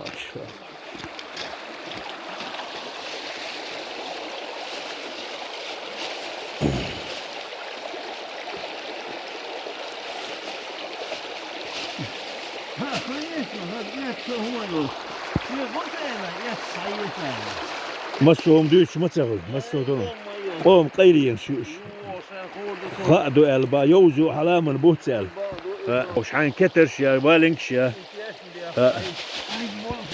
ما شاء الله. مسهم ديش ما تغل مسهم قوم قيرين شوش خادو البا يوزو حلا من بوتسل وش عين كترش يا بالينكش يا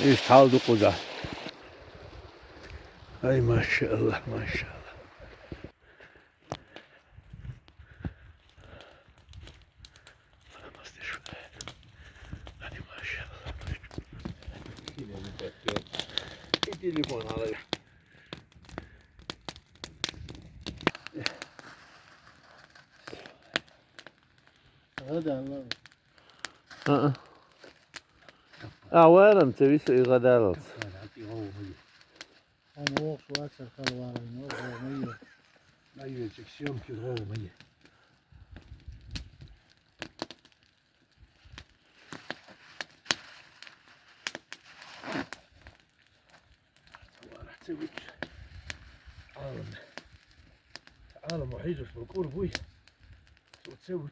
ايش حالدو قزا. اي ما شاء الله ما شاء الله. اي ما شاء الله. التليفون علي غدا الله. وين تبي تسوي غدا؟ أنا وقت وأكثر كلوارين وغومية. ما يجيك يوم كي غومية. راح تسوي عالم وحيد في الكور بوي تسوي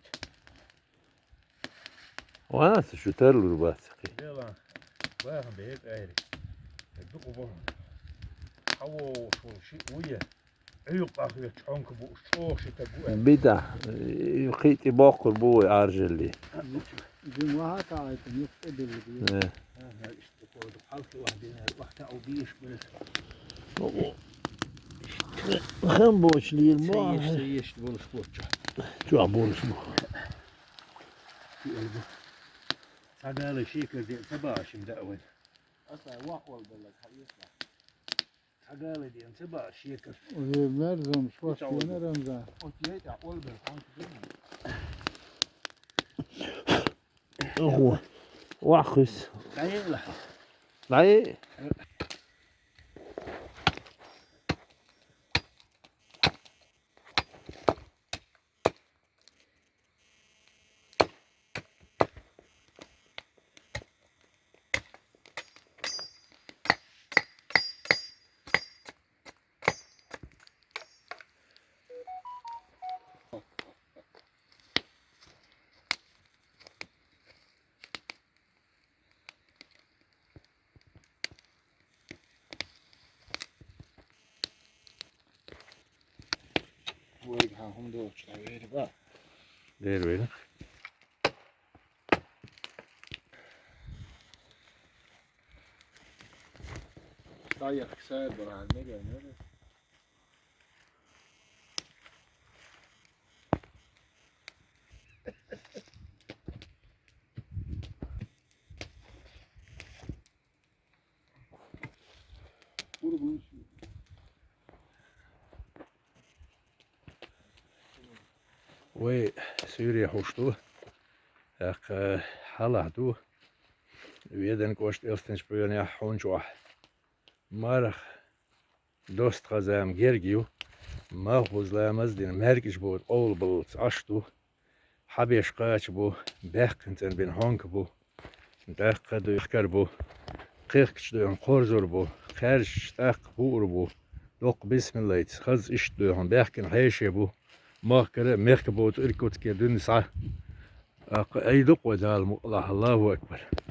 وانا شو ترلو باسقي يلا واهم بهيك اهلي الدقوا بهم حوو شو شيء ويا عيوق اخي تشونك بو شو شي تبو بدا يخيتي باقر بوي ارجلي جمعة تعيط يفقد اللي ايه انا اشتكوا حلقه واحده واحده او بيش بس خم بوش لي الماء سيش بول سبوتش شو عبور اسمه في قلبه هذا شيء كذا تباش مدعوين أصلا واقول بالك حيطلع. هذا دي تباش شيء كذا ومرزم شو فينا رمزان. وتيجي اقول بالحانك هو واخس لا لا ويجها هم دوش غير بقى دير وين طايق سير برا الميجا نرى وي سوريا hoştu ak halahdu veden kost elsten spüren ja honjo marach dost gazam gergiu mahuzlamaz din mergiş bu ol bul açtu habeş qaç bu bekkinten bin honk bu daqqa duyqar bu qirqçdön qorzor bu qarş taq bu dok bismillah khaz işdön bekkin heşe bu ماكرة ميركبوت إركوت كيدون سا أيدق وزال الله أكبر.